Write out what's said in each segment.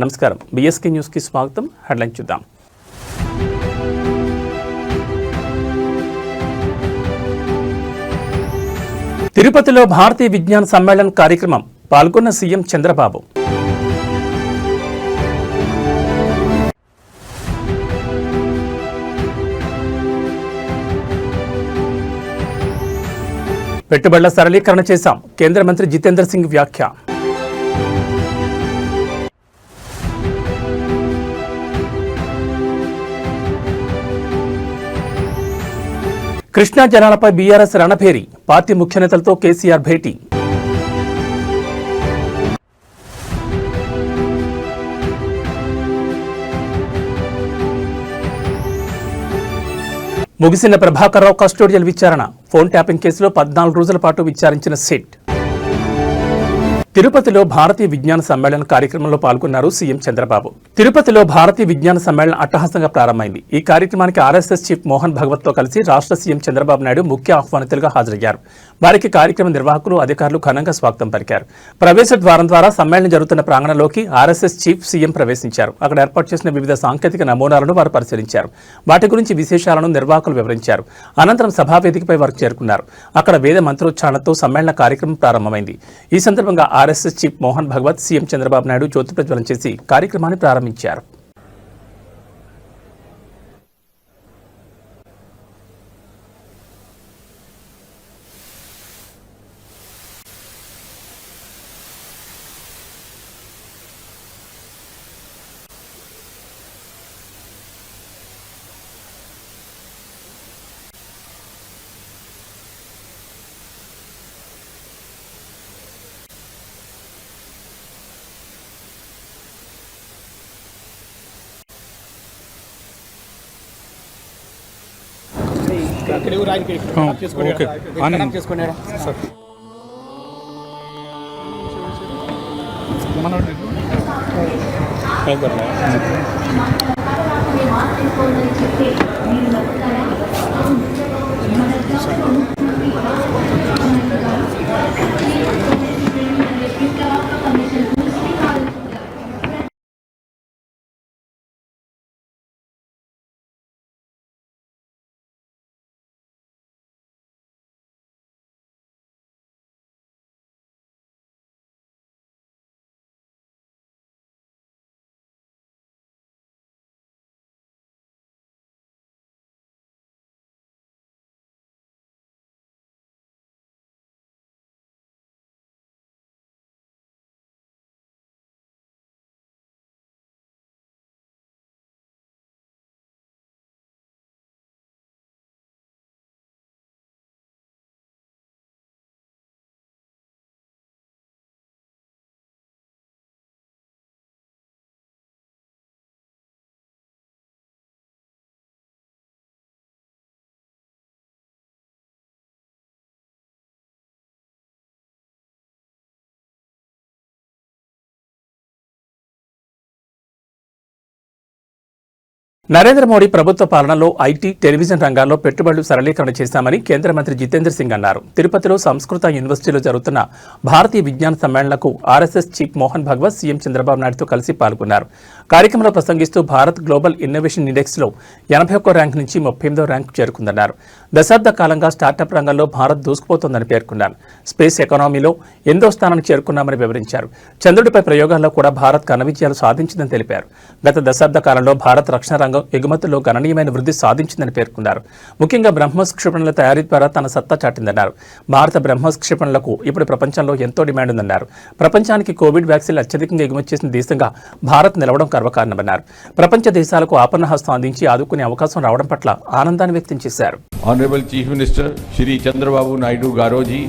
నమస్కారం, బిఎస్కే న్యూస్కి స్వాగతం. హెడ్లైన్ చూద్దాం. తిరుపతిలో భారతీయ విజ్ఞాన సమ్మేళన్ కార్యక్రమం పాల్గొన్న సీఎం చంద్రబాబు. పెట్టుబడుల సరళీకరణ చేశాం, కేంద్ర మంత్రి జితేంద్ర సింగ్ వ్యాఖ్య. కృష్ణా జలాలపై బీఆర్ఎస్ రణభేరి, పార్టీ ముఖ్య నేతలతో కేసీఆర్ భేటీ. ముగిసిన ప్రభాకర్ రావు కస్టోడియల్ విచారణ, ఫోన్ ట్యాపింగ్ కేసులో 14 రోజుల పాటు విచారించిన సిట్. తిరుపతిలో భారతీయ విజ్ఞాన సమ్మేళన కార్యక్రమంలో పాల్గొన్నారు సీఎం చంద్రబాబు. తిరుపతిలో భారతీయ విజ్ఞాన సమ్మేళనం అట్టహాసంగా ప్రారంభమైంది. ఈ కార్యక్రమానికి ఆర్ఎస్ఎస్ చీఫ్ మోహన్ భగవత్తో కలిసి రాష్ట్ర సీఎం చంద్రబాబు నాయుడు ముఖ్య ఆహ్వానితులుగా హాజరయ్యారు. వారికి కార్యక్రమ నిర్వాహకులు, అధికారులు ఘనంగా స్వాగతం పలికారు. ప్రవేశ ద్వారం ద్వారా సమ్మేళనం జరుగుతున్న ప్రాంగణంలోకి ఆర్ఎస్ఎస్ చీఫ్ సీఎం ప్రవేశించారు. అక్కడ ఏర్పాటు చేసిన వివిధ సాంకేతిక నమూనాలను వారు పరిశీలించారు. వాటి గురించి విశేషాలను నిర్వాహకులు వివరించారు. అనంతరం సభావేదికపై వారు చేరుకున్నారు. అక్కడ వేద మంత్రోచ్చారణతో సమ్మేళన కార్యక్రమం ప్రారంభమైంది. ఈ సందర్భంగా RSS chief Mohan Bhagwat CM Chandrababu Naidu జ్యోతి ప్రజ్వలన చేసి కార్యక్రమాన్ని ప్రారంభించారు. నరేంద్ర మోడీ ప్రభుత్వ పాలనలో ఐటీ, టెలివిజన్ రంగాల్లో పెట్టుబడులు సరళీకరణ చేశామని కేంద్ర మంత్రి జితేంద్ర సింగ్ అన్నారు. తిరుపతిలో సంస్కృత యూనివర్సిటీలో జరుగుతున్న భారతీయ విజ్ఞాన సమ్మేళనకు RSS chief Mohan Bhagwat CM Chandrababu నాయుడుతో కలిసి పాల్గొన్నారు. కార్యక్రమంలో ప్రసంగిస్తూ భారత్ గ్లోబల్ ఇన్నోవేషన్ ఇండెక్స్లో 81వ ర్యాంకు నుంచి 38వ ర్యాంకు చేరుకుందన్నారు. దశాబ్ద కాలంగా స్టార్టప్ రంగంలో భారత్ దూసుకుపోతోందని పేర్కొన్నారు. స్పేస్ ఎకానమీలో 8వ స్థానానికి చేరుకున్నామని వివరించారు. చంద్రుడిపై ప్రయోగాల్లో కూడా భారత్ ఘన విజయాలు సాధించిందని తెలిపారు. గత దశాబ్ద కాలంలో భారత్ రక్షణ రంగం ఎగుమతుల్లో గణనీయమైన వృద్ధి సాధించిందని పేర్కొన్నారు. ముఖ్యంగా బ్రహ్మోస్ క్షిపణుల తయారీ ద్వారా తన సత్తా చాటిందన్నారు. భారత బ్రహ్మోస్ క్షిపణులకు ఇప్పుడు ప్రపంచంలో ఎంతో డిమాండ్ ఉందన్నారు. ప్రపంచానికి కోవిడ్ వ్యాక్సిన్లు అత్యధికంగా ఎగుమతి చేసిన దేశంగా భారత్ నిలవడం గర్వకారణమన్నారు. ప్రపంచ దేశాలకు ఆపన్న హస్తం అందించి ఆదుకునే అవకాశం రావడం పట్ల ఆనందాన్ని వ్యక్తం చేశారు. Honourable chief minister Shri Chandrababu Naidu గారోజీ,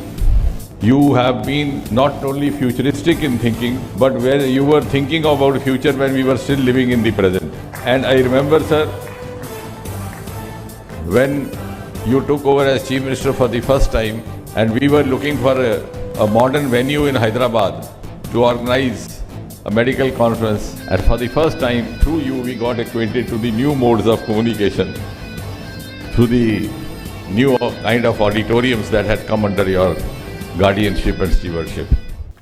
you have been not only futuristic in thinking, but where you were thinking about future when we were still living in the present. And I remember, sir, when you took over as Chief Minister for the first time, and we were looking for a modern venue in Hyderabad to organize a medical conference, and for the first time, through you, we got acquainted to the new modes of communication, through the new kind of auditoriums that had come under your guardianship and stewardship.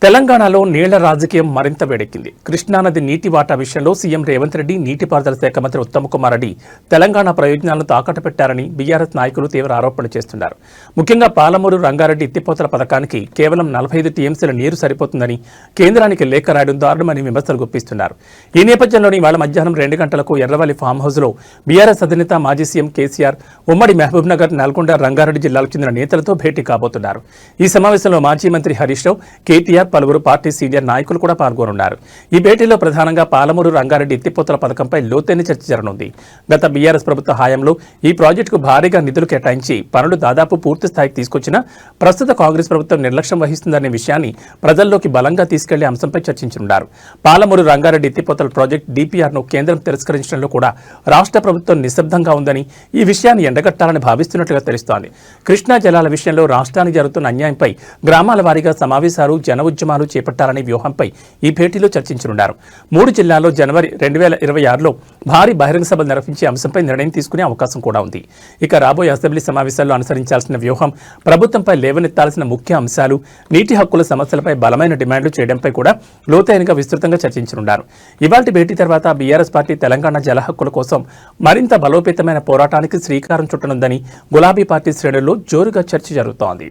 తెలంగాణలో నీళ్ల రాజకీయం మరింత వేడెక్కింది. కృష్ణానది నీటి వాటా విషయంలో CM Revanth Reddy, నీటిపారుదల శాఖ మంత్రి ఉత్తమ్ కుమార్ రెడ్డి తెలంగాణ ప్రయోజనాలను తాకట్టు పెట్టారని బీఆర్ఎస్ నాయకులు తీవ్ర ఆరోపణలు చేస్తున్నారు. ముఖ్యంగా పాలమూరు రంగారెడ్డి ఎత్తిపోతల పథకానికి కేవలం 45 టీఎంసీల నీరు సరిపోతుందని కేంద్రానికి లేఖ రాయడం దారుణమని విమర్శలు గుప్పిస్తున్నారు. ఈ నేపథ్యంలోని ఇవాళ మధ్యాహ్నం 2 గంటలకు ఎర్రవల్లి ఫామ్ హౌస్లో బీఆర్ఎస్ అధినేత మాజీ సీఎం కేసీఆర్ ఉమ్మడి మహబూబ్ నగర్, నల్గొండ, రంగారెడ్డి జిల్లాలకు చెందిన నేతలతో భేటీ కాబోతున్నారు. ఈ సమావేశంలో మాజీ మంత్రి హరీష్ రావు, కేటీఆర్, పలువురు పార్టీ సీనియర్ నాయకులు కూడా పాల్గొనున్నారు. ఈ భేటీలో ప్రధానంగా పాలమూరు రంగారెడ్డి ఎత్తిపోతల పథకంపై లోతైన చర్చ జరగనుంది. గత బీఆర్ఎస్ ప్రభుత్వ హయాంలో ఈ ప్రాజెక్టుకు భారీగా నిధులు కేటాయించి పనులు దాదాపు పూర్తి స్థాయికి తీసుకొచ్చినా ప్రస్తుత కాంగ్రెస్ ప్రభుత్వం నిర్లక్ష్యం వహిస్తుందనే విషయాన్ని ప్రజల్లోకి బలంగా తీసుకెళ్లే అంశంపై చర్చించనున్నారు. పాలమూరు రంగారెడ్డి ఎత్తిపోతల ప్రాజెక్టు డీపీఆర్ను కేంద్రం తిరస్కరించడంలో కూడా రాష్ట్ర ప్రభుత్వం నిశ్శబ్దంగా ఉందని, ఈ విషయాన్ని ఎండగట్టాలని భావిస్తున్నట్లుగా తెలుస్తోంది. కృష్ణా జలాల విషయంలో రాష్ట్రానికి జరుగుతున్న అన్యాయంపై గ్రామాల వారీగా సమావేశాలు, జన ఉద్యమాలు చేపట్టాలనే వ్యూహంపై ఈ భేటీలో చర్చించనున్నారు. 3 జిల్లాల్లో జనవరి 2026లో భారీ బహిరంగ సభలు నిర్వహించే అంశంపై నిర్ణయం తీసుకునే అవకాశం కూడా ఉంది. ఇక రాబోయే అసెంబ్లీ సమావేశాల్లో అనుసరించాల్సిన వ్యూహం, ప్రభుత్వంపై లేవనెత్తాల్సిన ముఖ్య అంశాలు, నీటి హక్కుల సమస్యలపై బలమైన డిమాండ్లు చేయడంపై కూడా లోతైనగా విస్తృతంగా చర్చించనున్నారు. ఇవాల్టి భేటీ తర్వాత బీఆర్ఎస్ పార్టీ తెలంగాణ జల హక్కుల కోసం మరింత బలోపేతమైన పోరాటానికి శ్రీకారం చుట్టనుందని గులాబీ పార్టీ శ్రేణుల్లో జోరుగా చర్చ జరుగుతోంది.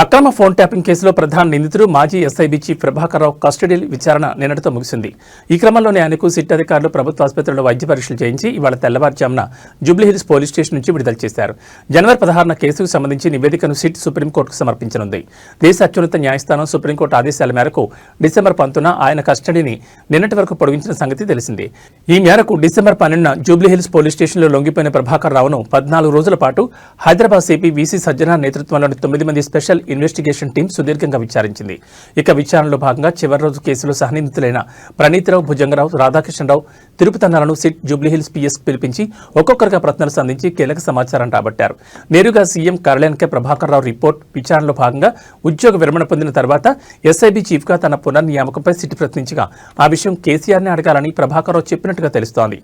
అక్రమ ఫోన్ ట్యాపింగ్ కేసులో ప్రధాన నిందితుడు మాజీ SIB chief Prabhakar Rao custody విచారణ నిన్నటితో ముగిసింది. ఈ క్రమంలోనే ఆయనకు సిట్ అధికారులు ప్రభుత్వ ఆసుపత్రిలో వైద్య పరీక్షలు చేయించి ఇవాళ తెల్లవారుజామున జూబ్లీహిల్స్ పోలీస్ స్టేషన్ నుంచి విడుదల చేశారు. జనవరి 16న కేసుకు సంబంధించి నివేదికను సిట్ సుప్రీంకోర్టుకు సమర్పించనుంది. దేశ అత్యున్నత న్యాయస్థానం సుప్రీంకోర్టు ఆదేశాల మేరకు డిసెంబర్ 19న ఆయన కస్టడీని నిన్నటి వరకు పొడిగించిన సంగతి తెలిసింది. ఈ మేరకు డిసెంబర్ 12న జూబ్లీహిల్స్ పోలీస్ స్టేషన్లో లొంగిపోయిన ప్రభాకర్ రావును 14 రోజుల పాటు హైదరాబాద్ సిపి వీసీ సజ్జనార్ నేతృత్వంలోని 9 మంది స్పెషల్ ఇన్వెస్టిగేషన్ టీం సుదీర్ఘంగా విచారించింది. ఇక విచారణలో భాగంగా చివరి రోజు కేసులో సహనిందితులైన ప్రణీతిరావు, భుజంగరావు, రాధాకృష్ణరావు, తిరుపతన్నాలను సిట్ జూబ్లీహిల్స్ పిఎస్ పిలిపించి ఒక్కొక్కరిగా ప్రశ్నలు సంధించి కీలక సమాచారం రాబట్టారు. నేరుగా సీఎం కార్యాలయానికే ప్రభాకర్ రావు రిపోర్ట్. విచారణలో భాగంగా ఉద్యోగ విరమణ పొందిన తర్వాత ఎస్ఐబీ చీఫ్గా తన పునర్నియామకంపై సిట్ ప్రశ్నించగా ఆ విషయం కేసీఆర్ని అడగాలని ప్రభాకర్ రావు చెప్పినట్టుగా తెలుస్తోంది.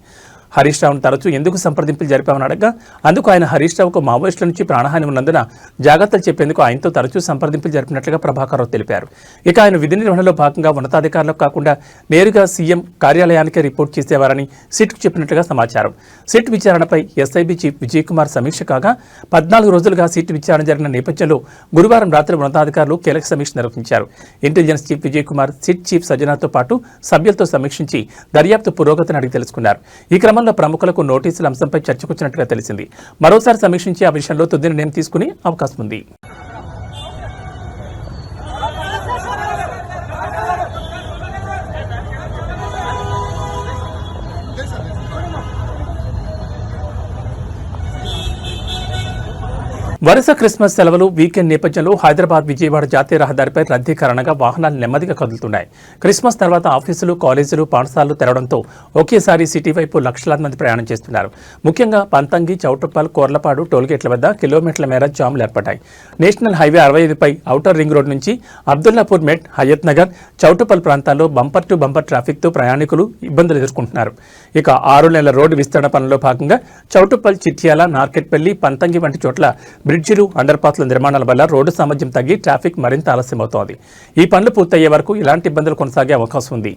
హరీష్ రావును తరచూ ఎందుకు సంప్రదింపులు జరిపామని అడగగా అందుకు ఆయన హరీష్ రావుకు మావోయిస్టుల నుంచి ప్రాణహాని ఉన్నందున జాగ్రత్తలు చెప్పేందుకు ఆయనతో తరచూ సంప్రదింపులు జరిపినట్లుగా ప్రభాకర్ రావు తెలిపారు. ఇక ఆయన విధి నిర్వహణలో భాగంగా ఉన్నతాధికారులకు కాకుండా నేరుగా సీఎం కార్యాలయానికే రిపోర్ట్ చేసేవారని సిట్కు చెప్పినట్లుగా సమాచారం. సిట్ విచారణపై ఎస్ఐబీ చీఫ్ విజయ్ కుమార్ సమీక్ష కాగా 14 రోజులుగా సిట్ విచారణ జరిగిన నేపథ్యంలో గురువారం రాత్రి ఉన్నతాధికారులు కీలక సమీక్ష నిర్వహించారు. Intelligence chief Vijay Kumar SIT chief సజ్జనార్తో పాటు సభ్యులతో సమీక్షించి దర్యాప్తు పురోగతిని అడిగి తెలుసుకున్నారు. ఈ క్రమంలో ప్రముఖులకు నోటీసుల అంశంపై చర్చకొచ్చినట్లుగా తెలిసింది. మరోసారి సమీక్షించి ఆ విషయంలో తుది నిర్ణయం తీసుకునే అవకాశం ఉంది. వరుస క్రిస్మస్ సెలవులు, వీకెండ్ నేపథ్యంలో హైదరాబాద్ విజయవాడ జాతీయ రహదారిపై రద్దీ కారణంగా వాహనాలు నెమ్మదిగా కదులుతున్నాయి. క్రిస్మస్ తర్వాత ఆఫీసులు, కాలేజీలు, పాఠశాలలు తెరవడంతో ఒకేసారి సిటీ వైపు లక్షలాది మంది ప్రయాణం చేస్తున్నారు. ముఖ్యంగా పంతంగి, చౌటుప్పల్, కోర్లపాడు టోల్గేట్ల వద్ద కిలోమీటర్ల మేర జాములు ఏర్పడ్డాయి. నేషనల్ హైవే 65పై ఔటర్ రింగ్ రోడ్ నుంచి అబ్దుల్లాపూర్ మెట్, హయత్ నగర్, చౌటుప్పల్ ప్రాంతాల్లో బంపర్ టు బంపర్ ట్రాఫిక్తో ప్రయాణికులు ఇబ్బందులు ఎదుర్కొంటున్నారు. ఇక 6 నెలల రోడ్డు విస్తరణ పనుల్లో భాగంగా చౌటుప్పల్, చిట్యాల, నార్కెట్పల్లి, పంతంగి వంటి చోట్ల బ్రిడ్జిలు, అండర్ పాస్ల నిర్మాణాల వల్ల రోడ్డు సామర్థ్యం తగ్గి ట్రాఫిక్ మరింత ఆలస్యమవుతోంది. ఈ పనులు పూర్తయ్యే వరకు ఇలాంటి ఇబ్బందులు కొనసాగే అవకాశం ఉంది.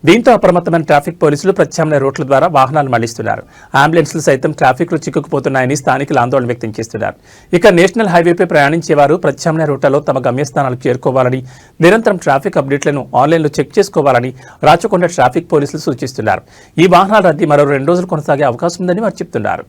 దీంతో అప్రమత్తమైన ట్రాఫిక్ పోలీసులు ప్రత్యామ్నాయ రూట్ల ద్వారా వాహనాలు మళ్లిస్తున్నారు. అంబులెన్స్లు సైతం ట్రాఫిక్లో చిక్కుకుపోతున్నాయని స్థానికులు ఆందోళన వ్యక్తం చేస్తున్నారు. ఇక నేషనల్ హైవేపై ప్రయాణించేవారు ప్రత్యామ్నాయ రూట్లలో తమ గమ్యస్థానాలకు చేరుకోవాలని, నిరంతరం ట్రాఫిక్ అప్డేట్లను ఆన్లైన్లో చెక్ చేసుకోవాలని రాచకొండ ట్రాఫిక్ పోలీసులు సూచిస్తున్నారు. ఈ వాహనాల రద్దీ మరో 2 రోజులు కొనసాగే అవకాశం ఉందని వారు చెబుతున్నారు.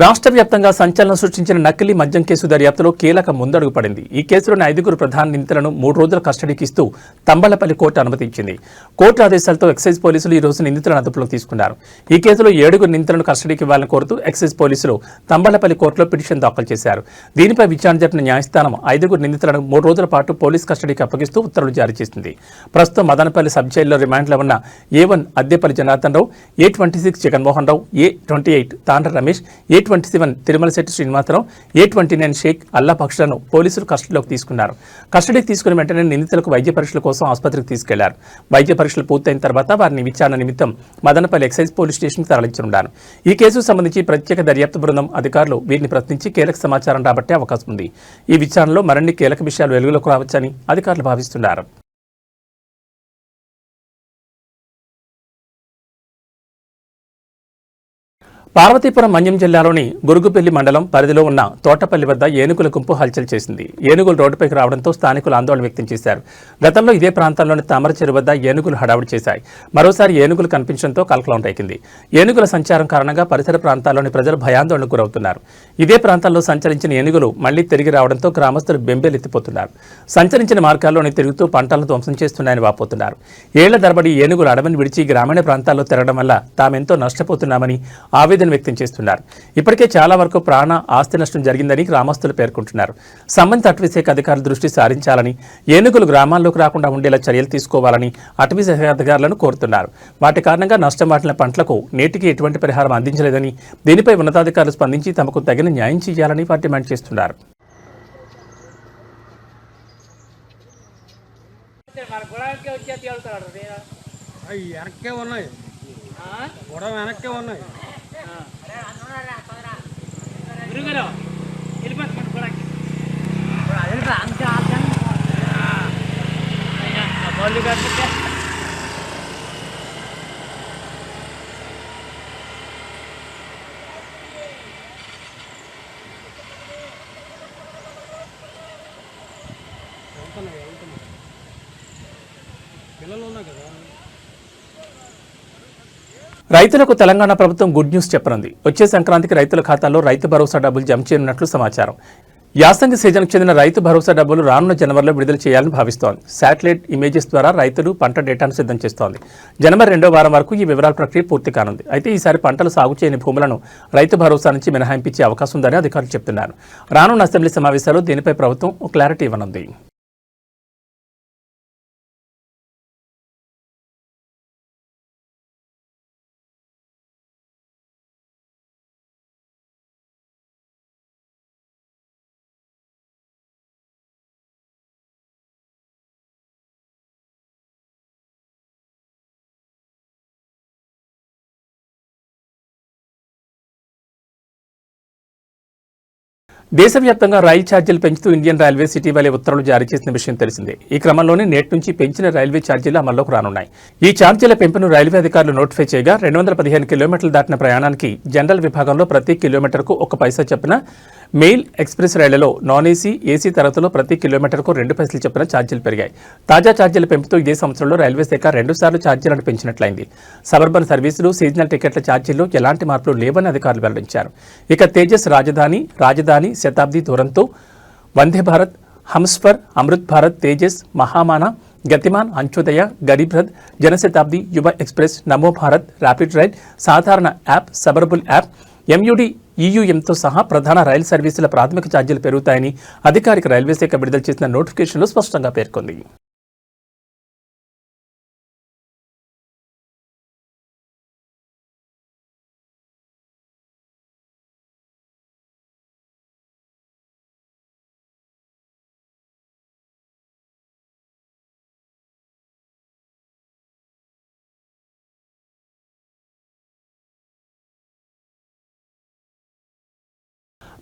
రాష్ట్ర వ్యాప్తంగా సంచలనం సృష్టించిన నకిలీ మద్యం కేసు దర్యాప్తులో కీలక ముందడుగు పడింది. ఈ కేసులోని 5 ప్రధాన నిందితులను 3 రోజుల కస్టడీకి ఇస్తూ తంబళ్లపల్లి కోర్టు అనుమతించింది. కోర్టు ఆదేశాలతో ఎక్సైజ్ పోలీసులు ఈ రోజు నిందితులను అదుపులోకి తీసుకున్నారు. ఈ కేసులో 7 నిందితులను కస్టడీకి ఇవ్వాలని కోరుతూ ఎక్సైజ్ పోలీసులు తంబళ్లపల్లి కోర్టులో పిటిషన్ దాఖలు చేశారు. దీనిపై విచారణ జరిపిన న్యాయస్థానం 5 నిందితులను 3 రోజుల పాటు పోలీస్ కస్టడీకి అప్పగిస్తూ ఉత్తర్వులు జారీ చేసింది. ప్రస్తుతం మదనపల్లి సబ్ జైల్లో రిమాండ్లో ఉన్న A1 Addepalli Janardhan Rao, A26 Jaganmohan Rao, A28 తాండ్ర రమేష్, A27 తిరుమలశెట్టి శ్రీనివాసరావు, A29 షేక్ అల్లా పక్షులను పోలీసులు కస్టడీలోకి తీసుకున్నారు. కస్టడీకి తీసుకున్న వెంటనే నిందితులకు వైద్య పరీక్షల కోసం ఆసుపత్రికి తీసుకెళ్లారు. వైద్య పరీక్షలు పూర్తయిన తర్వాత వారిని విచారణ నిమిత్తం మదనపల్లి ఎక్సైజ్ పోలీస్ స్టేషన్కి తరలించనున్నారు. ఈ కేసుకు సంబంధించి ప్రత్యేక దర్యాప్తు బృందం అధికారులు వీరిని ప్రశ్నించి కీలక సమాచారం రాబట్టే అవకాశం ఉంది. ఈ విచారణలో మరిన్ని కీలక విషయాలు వెలుగులోకి రావచ్చని అధికారులు భావిస్తున్నారు. పార్వతీపురం మన్యం జిల్లాలోని గురుగుపల్లి మండలం పరిధిలో ఉన్న తోటపల్లి వద్ద ఏనుగుల గుంపు హల్చల్ చేసింది. ఏనుగులు రోడ్డుపైకి రావడంతో స్థానికులు ఆందోళన వ్యక్తం చేశారు. గతంలో ఇదే ప్రాంతంలోని తామరచెరు వద్ద ఏనుగులు హడావుడి చేశాయి. మరోసారి ఏనుగులు కనిపించడంతో కలకలం రేగింది. ఏనుగుల సంచారం కారణంగా పరిసర ప్రాంతాల్లోని ప్రజలు భయాందోళనకు గురవుతున్నారు. ఇదే ప్రాంతాల్లో సంచరించిన ఏనుగులు మళ్లీ తిరిగి రావడంతో గ్రామస్తులు బెంబేలెత్తిపోతున్నారు. సంచరించిన మార్గాల్లోని తిరుగుతూ పంటలను ధ్వంసం చేస్తున్నాయని వాపోతున్నారు. ఏళ్ల తరబడి ఏనుగులు అడవిని విడిచి గ్రామీణ ప్రాంతాల్లో తిరగడం వల్ల తామెంతో నష్టపోతున్నామని ఆవేదన వ్యక్తం చేస్తున్నారు. ఇప్పటికే చాలా వరకు ప్రాణ ఆస్తి నష్టం జరిగిందని గ్రామస్తులు పేర్కొంటున్నారు. సంబంధిత అటవీ శాఖ అధికారులు దృష్టి సారించాలని, ఏనుగులు గ్రామాల్లోకి రాకుండా ఉండేలా చర్యలు తీసుకోవాలని అటవీ శాఖ అధికారులను కోరుతున్నారు. వాటి కారణంగా నష్టం వాటిన పంటలకు నేటికి ఎటువంటి పరిహారం అందించలేదని, దీనిపై ఉన్నతాధికారులు స్పందించి తమకు తగిన న్యాయం చేయాలని వారు డిమాండ్ చేస్తున్నారు. రైతులకు తెలంగాణ ప్రభుత్వం గుడ్ న్యూస్ చెప్పనుంది. వచ్చే సంక్రాంతికి రైతుల ఖాతాల్లో రైతు భరోసా డబ్బులు జమ చేయనున్నట్లు సమాచారం. యాసంగి సీజన్కు చెందిన రైతు భరోసా డబ్బులు రానున్న జనవరిలో విడుదల చేయాలని భావిస్తోంది. శాటిలైట్ ఇమేజెస్ ద్వారా రైతులు పంట డేటాను సిద్ధం చేస్తోంది. జనవరి 2వ వారం వరకు ఈ వివరాల ప్రక్రియ పూర్తి కానుంది. అయితే ఈసారి పంటలు సాగు చేయని భూములను రైతు భరోసా నుంచి మినహాయింపించే అవకాశం ఉందని అధికారులు చెబుతున్నారు. రానున్న అసెంబ్లీ సమావేశాల్లో దీనిపై ప్రభుత్వం క్లారిటీ ఇవ్వనుంది. దేశవ్యాప్తంగా రైలు ఛార్జీలు పెంచుతూ ఇండియన్ రైల్వేస్ ఇటీవలే ఉత్తర్వులు జారీ చేసిన విషయం తెలిసిందే. ఈ క్రమంలోనే నేటి నుంచి పెంచిన రైల్వే ఛార్జీలు అమల్లోకి రానున్నాయి. ఈ ఛార్జీల పెంపును రైల్వే అధికారులు నోటిఫై చేయగా 215 కిలోమీటర్లు దాటిన ప్రయాణానికి జనరల్ విభాగంలో ప్రతి కిలోమీటర్కు 1 పైసా చొప్పున, మెయిల్ ఎక్స్ప్రెస్ రైళ్లలో నాన్ ఏసీ, ఏసీ తరగతిలో ప్రతి కిలోమీటర్కు 2 పైసలు చొప్పున ఛార్జీలు పెరిగాయి. తాజా ఛార్జీల పెంపుతో ఇదే సంవత్సరంలో రైల్వే శాఖ 2 సార్లు ఛార్జీలను పెంచినట్లయింది. సబర్బన్ సర్వీసులు, సీజనల్ టికెట్ల ఛార్జీల్లో ఎలాంటి మార్పులు లేవని అధికారులు వెల్లడించారు. ఇక తేజస్ రాజధాని, శతాబ్ది దూరంతో, వందే భారత్, హంస్ఫర్, అమృత్ భారత్, తేజస్, మహామానా, గతిమాన్, అంత్యోదయ, గరీబ్ రథ్, జనశతాబ్ది, యువ ఎక్స్ప్రెస్, నమో భారత్, ర్యాపిడ్ రైడ్, సాధారణ యాప్, సబర్బుల్ యాప్, MUD, EUMతో సహా ప్రధాన రైలు సర్వీసుల ప్రాథమిక ఛార్జీలు పెరుగుతాయని అధికారిక రైల్వే శాఖ విడుదల చేసిన నోటిఫికేషన్లో స్పష్టంగా పేర్కొంది.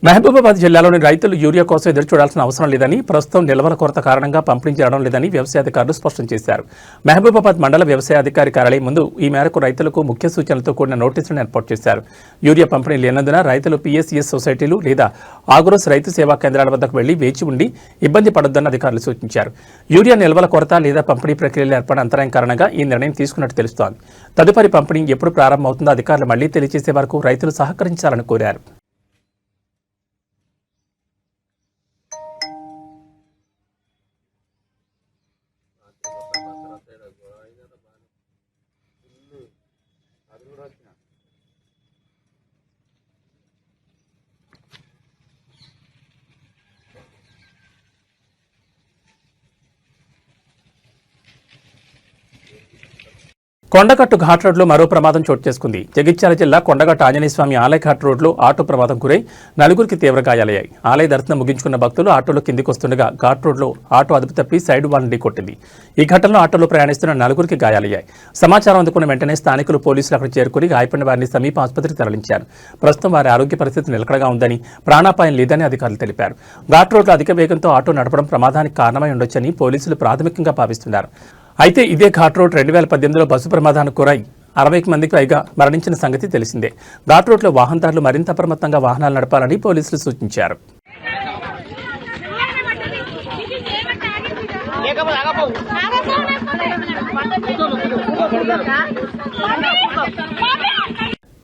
మహబూబాబాద్ జిల్లాలోని రైతులు యూరియా కోసం ఎదురు చూడాల్సిన అవసరం లేదని, ప్రస్తుతం నిల్వల కొరత కారణంగా పంపిణీ చేయడం లేదని వ్యవసాయ అధికారులు స్పష్టం చేశారు. మహబూబాబాద్ మండల వ్యవసాయ అధికారి కార్యాలయం ముందు ఈ మేరకు రైతులకు ముఖ్య సూచనలతో కూడిన నోటీసులను ఏర్పాటు చేశారు. యూరియా పంపిణీ లేనందున రైతులు PSCS సొసైటీలు లేదా ఆగ్రోస్ రైతు సేవా కేంద్రాల వద్దకు వెళ్లి వేచి ఉండి ఇబ్బంది పడొద్దని అధికారులు సూచించారు. యూరియా నిల్వల కొరత లేదా పంపిణీ ప్రక్రియలో ఏర్పడిన అంతరాయం కారణంగా ఈ నిర్ణయం తీసుకున్నట్టు తెలుస్తోంది. తదుపరి పంపిణీ ఎప్పుడు ప్రారంభమవుతుందో అధికారులు మళ్లీ తెలియజేసే వరకు రైతులు సహకరించాలని కోరారు. కొండగట్టు ఘాట్ రోడ్లో మరో ప్రమాదం చోటు చేసుకుంది. జగిత్యాల జిల్లా కొండగట్టు ఆంజనేయస్వామి ఆలయ ఘాట్ రోడ్లో ఆటో ప్రమాదం గురై నలుగురికి తీవ్ర గాయాలయ్యాయి. ఆలయ దర్శనం ముగించుకున్న భక్తులు ఆటోలో కిందికి వస్తుండగా ఘాట్ రోడ్లో ఆటో అదుపు తప్పి సైడ్ వాల్ని ఢీకొట్టింది. ఈ ఘటనలో ఆటోలో ప్రయాణిస్తున్న నలుగురికి గాయాలయ్యాయి. సమాచారం అందుకున్న వెంటనే స్థానికులు పోలీసులు అక్కడ చేరుకుని గాయపడిన వారిని సమీప ఆసుపత్రికి తరలించారు. ప్రస్తుతం వారి ఆరోగ్య పరిస్థితి నిలకడగా ఉందని, ప్రాణాపాయం లేదని అధికారులు తెలిపారు. ఘాట్ రోడ్లో అధిక వేగంతో ఆటో నడపడం ప్రమాదానికి కారణమై ఉండొచ్చని పోలీసులు ప్రాథమికంగా భావిస్తున్నారు. అయితే ఇదే ఘాట్ రోడ్ 2018లో బస్సు ప్రమాదానికి గురై 60 మందికి పైగా మరణించిన సంగతి తెలిసిందే. ఘాట్ రోడ్లో వాహనదారులు మరింత అప్రమత్తంగా వాహనాలు నడపాలని పోలీసులు సూచించారు.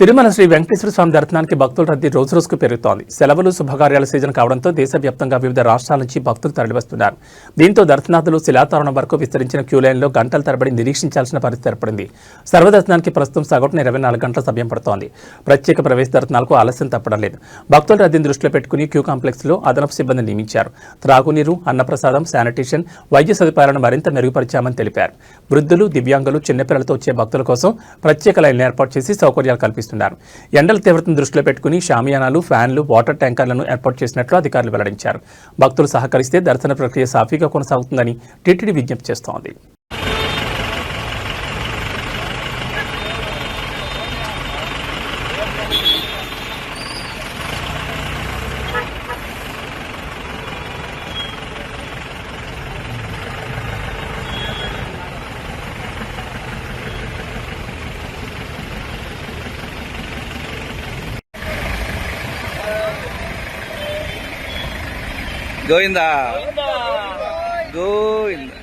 తిరుమల శ్రీ వెంకటేశ్వర స్వామి దర్శనానికి భక్తుల రద్దీ రోజురోజుకు పెరుగుతోంది. సెలవులు, శుభకార్యాల సీజన్ కావడంతో దేశవ్యాప్తంగా వివిధ రాష్ట్రాల నుంచి భక్తులు తరలివస్తున్నారు. దీంతో దర్శనార్థులు శిలాతోరణం వరకు విస్తరించిన క్యూలైన్లో గంటల తరబడి నిరీక్షించాల్సిన పరిస్థితి ఏర్పడింది. సర్వదర్శనానికి ప్రస్తుతం సగటున 24 గంటల సమయం పడుతోంది. ప్రత్యేక ప్రవేశ దర్శనాలకు ఆలస్యం తప్పడం లేదు. భక్తుల రద్దీని దృష్టిలో పెట్టుకుని క్యూ కాంప్లెక్స్లో అదనపు సిబ్బందిని నియమించారు. త్రాగునీరు, అన్నప్రసాదం, శానిటేషన్, వైద్య సదుపాయాలను మరింత మెరుగుపరిచామని తెలిపారు. వృద్ధులు, దివ్యాంగులు, చిన్నపిల్లలతో వచ్చే భక్తుల కోసం ప్రత్యేక లైన్లు ఏర్పాటు చేసి సౌకర్యాలు కల్పిస్తున్నారు. ఎండల తీవ్రతను దృష్టిలో పెట్టుకుని షామియానాలు, ఫ్యాన్లు, వాటర్ ట్యాంకర్లను ఏర్పాటు చేసినట్లు అధికారులు వెల్లడించారు. భక్తులు సహకరిస్తే దర్శన ప్రక్రియ సాఫీగా కొనసాగుతుందని టీటీడీ విజ్ఞప్తి చేస్తోంది. గోవిందా గోవిందా.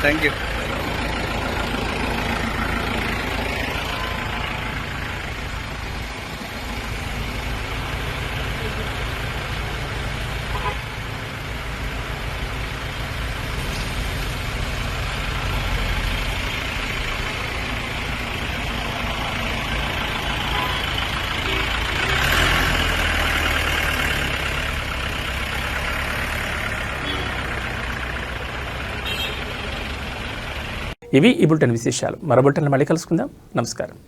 Thank you. ఇవి ఈ బులెటిన్ విశేషాలు. మరో బులెటిన్లో మళ్ళీ కలుసుకుందాం. నమస్కారం.